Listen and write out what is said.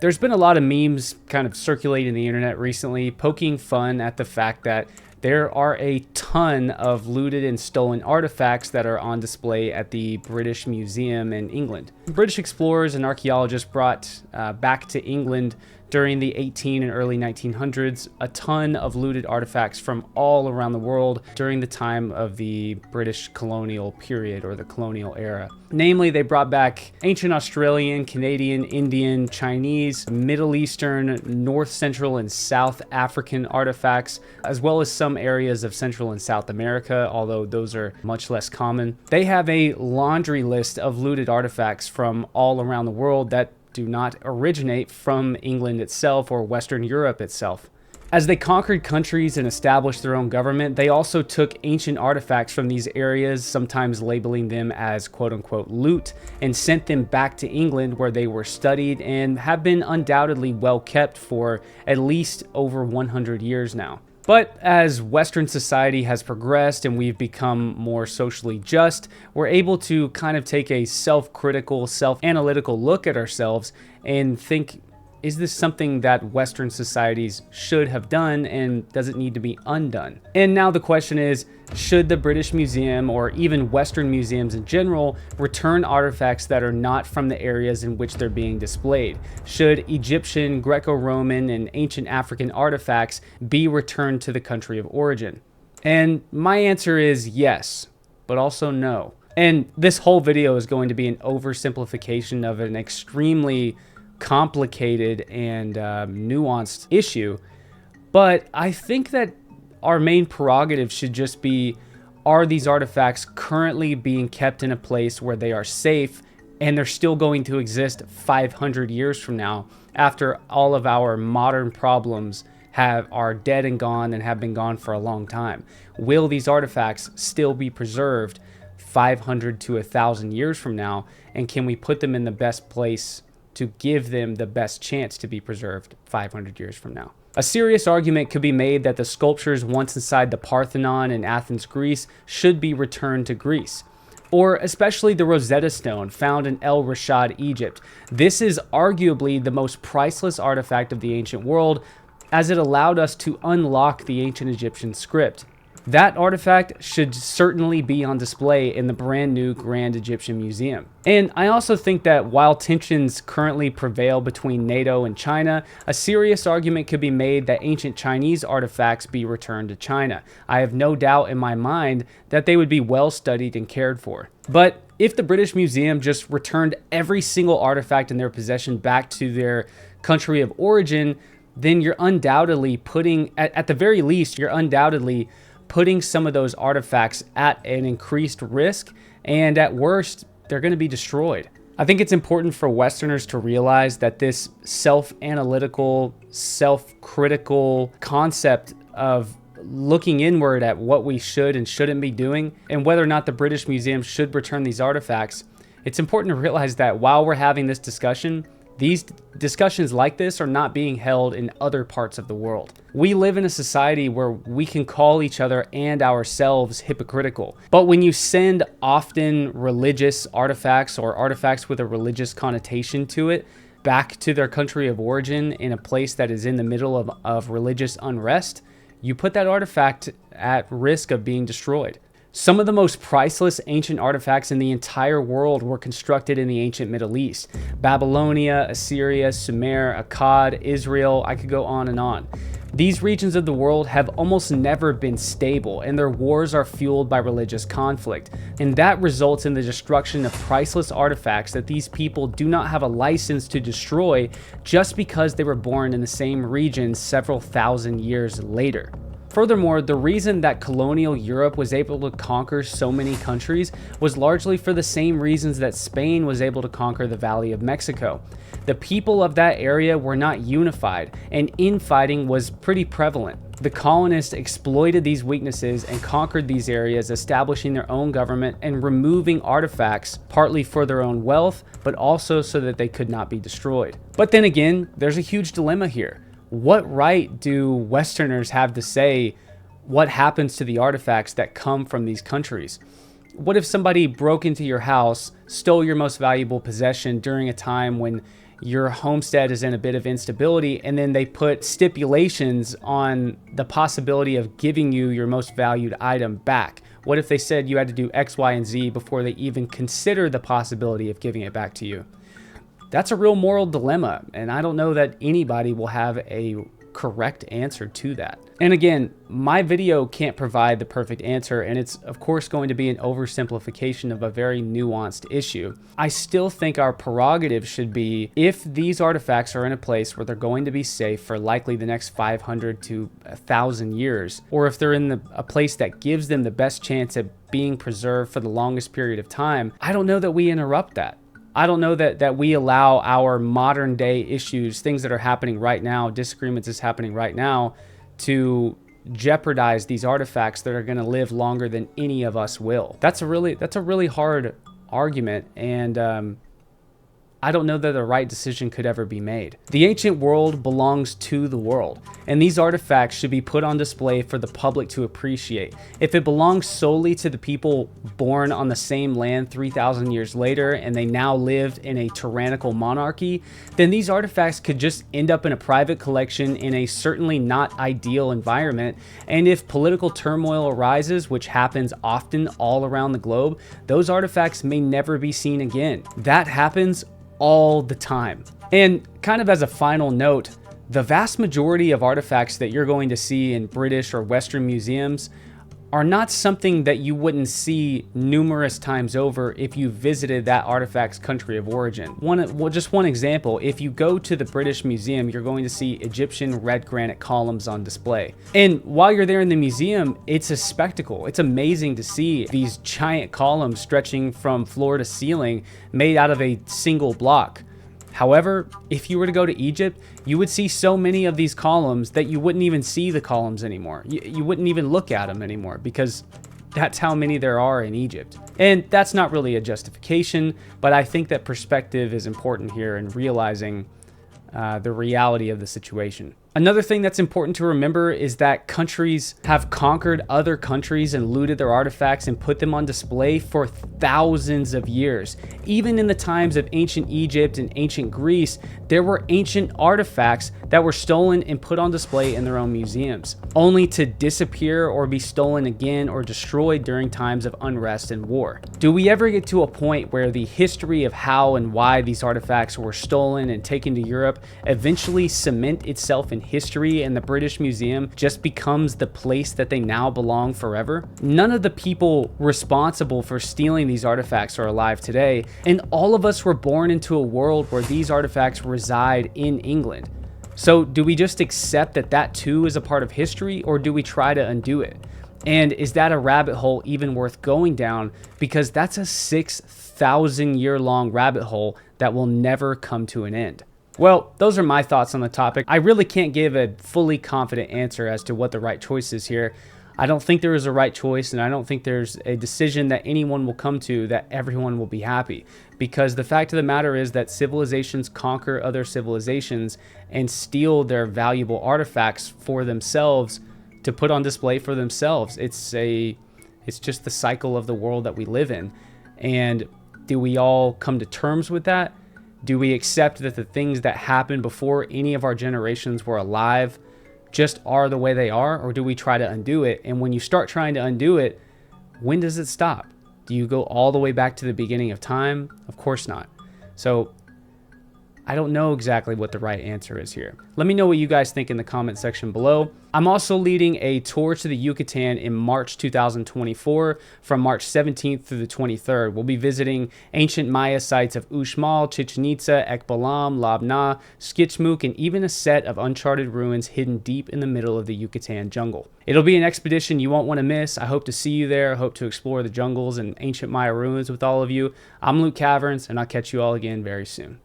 There's been a lot of memes kind of circulating the internet recently, poking fun at the fact that there are a ton of looted and stolen artifacts that are on display at the British Museum in England. British explorers and archaeologists brought back to England during the 18 and early 1900s a ton of looted artifacts from all around the world during the time of the British colonial period, or the colonial era. Namely, they brought back ancient Australian, Canadian, Indian, Chinese, Middle Eastern, North Central and South African artifacts, as well as some areas of Central and South America, although those are much less common. They have a laundry list of looted artifacts from all around the world that do not originate from England itself or Western Europe itself. As they conquered countries and established their own government, they also took ancient artifacts from these areas, sometimes labeling them as quote-unquote loot, and sent them back to England, where they were studied and have been undoubtedly well kept for at least over 100 years now. But as Western society has progressed and we've become more socially just, we're able to kind of take a self-critical, self-analytical look at ourselves and think, is this something that Western societies should have done, and does it need to be undone? And now the question is, should the British Museum, or even Western museums in general, return artifacts that are not from the areas in which they're being displayed? Should Egyptian, Greco-Roman, and ancient African artifacts be returned to the country of origin? And my answer is yes, but also no. And this whole video is going to be an oversimplification of an extremely complicated and nuanced issue, but I think that our main prerogative should just be, are these artifacts currently being kept in a place where they are safe and they're still going to exist 500 years from now, after all of our modern problems are dead and gone and have been gone for a long time? Will these artifacts still be preserved 500 to 1,000 years from now, and can we put them in the best place to give them the best chance to be preserved 500 years from now? A serious argument could be made that the sculptures once inside the Parthenon in Athens, Greece, should be returned to Greece. Or especially the Rosetta Stone found in El Rashad, Egypt. This is arguably the most priceless artifact of the ancient world, as it allowed us to unlock the ancient Egyptian script. That artifact should certainly be on display in the brand new Grand Egyptian Museum. And I also think that while tensions currently prevail between NATO and China, a serious argument could be made that ancient Chinese artifacts be returned to China. I have no doubt in my mind that they would be well studied and cared for. But if the British Museum just returned every single artifact in their possession back to their country of origin, then you're undoubtedly putting, at the very least, you're undoubtedly putting some of those artifacts at an increased risk, and at worst, they're going to be destroyed. I think it's important for Westerners to realize that this self-analytical, self-critical concept of looking inward at what we should and shouldn't be doing, and whether or not the British Museum should return these artifacts, it's important to realize that while we're having this discussion, these discussions like this are not being held in other parts of the world. We live in a society where we can call each other and ourselves hypocritical. But when you send often religious artifacts, or artifacts with a religious connotation to it, back to their country of origin in a place that is in the middle of religious unrest, you put that artifact at risk of being destroyed. Some of the most priceless ancient artifacts in the entire world were constructed in the ancient Middle East. Babylonia, Assyria, Sumer, Akkad, Israel, I could go on and on. These regions of the world have almost never been stable, and their wars are fueled by religious conflict. And that results in the destruction of priceless artifacts that these people do not have a license to destroy just because they were born in the same region several thousand years later. Furthermore, the reason that colonial Europe was able to conquer so many countries was largely for the same reasons that Spain was able to conquer the Valley of Mexico. The people of that area were not unified, and infighting was pretty prevalent. The colonists exploited these weaknesses and conquered these areas, establishing their own government and removing artifacts, partly for their own wealth, but also so that they could not be destroyed. But then again, there's a huge dilemma here. What right do Westerners have to say what happens to the artifacts that come from these countries? What if somebody broke into your house, stole your most valuable possession during a time when your homestead is in a bit of instability, and then they put stipulations on the possibility of giving you your most valued item back. What if they said you had to do X, Y, and Z before they even consider the possibility of giving it back to you? That's a real moral dilemma, and I don't know that anybody will have a correct answer to that. And again, my video can't provide the perfect answer, and it's of course going to be an oversimplification of a very nuanced issue. I still think our prerogative should be, if these artifacts are in a place where they're going to be safe for likely the next 500 to 1,000 years, or if they're in a place that gives them the best chance at being preserved for the longest period of time, I don't know that we interrupt that. I don't know that we allow our modern day issues, things that are happening right now, disagreements is happening right now, to jeopardize these artifacts that are going to live longer than any of us will. That's a really hard argument, and I don't know that a right decision could ever be made. The ancient world belongs to the world, and these artifacts should be put on display for the public to appreciate. If it belongs solely to the people born on the same land 3,000 years later, and they now lived in a tyrannical monarchy, then these artifacts could just end up in a private collection in a certainly not ideal environment. And if political turmoil arises, which happens often all around the globe, those artifacts may never be seen again. That happens all the time. And kind of as a final note, the vast majority of artifacts that you're going to see in British or Western museums are not something that you wouldn't see numerous times over if you visited that artifact's country of origin. Just one example, if you go to the British Museum, you're going to see Egyptian red granite columns on display. And while you're there in the museum, it's a spectacle. It's amazing to see these giant columns stretching from floor to ceiling made out of a single block. However, if you were to go to Egypt, you would see so many of these columns that you wouldn't even see the columns anymore. You wouldn't even look at them anymore, because that's how many there are in Egypt. And that's not really a justification, but I think that perspective is important here in realizing the reality of the situation. Another thing that's important to remember is that countries have conquered other countries and looted their artifacts and put them on display for thousands of years. Even in the times of ancient Egypt and ancient Greece, there were ancient artifacts that were stolen and put on display in their own museums, only to disappear or be stolen again or destroyed during times of unrest and war. Do we ever get to a point where the history of how and why these artifacts were stolen and taken to Europe eventually cement itself in history, and the British Museum just becomes the place that they now belong forever? None of the people responsible for stealing these artifacts are alive today, and all of us were born into a world where these artifacts reside in England. So do we just accept that that too is a part of history, or do we try to undo it? And is that a rabbit hole even worth going down? Because that's a 6,000 year long rabbit hole that will never come to an end. Well, those are my thoughts on the topic. I really can't give a fully confident answer as to what the right choice is here. I don't think there is a right choice, and I don't think there's a decision that anyone will come to that everyone will be happy. Because the fact of the matter is that civilizations conquer other civilizations and steal their valuable artifacts for themselves to put on display for themselves. It's just the cycle of the world that we live in. And do we all come to terms with that? Do we accept that the things that happened before any of our generations were alive just are the way they are, or do we try to undo it? And when you start trying to undo it, when does it stop? Do you go all the way back to the beginning of time? Of course not. So I don't know exactly what the right answer is here. Let me know what you guys think in the comment section below. I'm also leading a tour to the Yucatan in March 2024 from March 17th through the 23rd. We'll be visiting ancient Maya sites of Uxmal, Chichen Itza, Ekbalam, Labna, Skitchmuk, and even a set of uncharted ruins hidden deep in the middle of the Yucatan jungle. It'll be an expedition you won't want to miss. I hope to see you there. I hope to explore the jungles and ancient Maya ruins with all of you. I'm Luke Caverns, and I'll catch you all again very soon.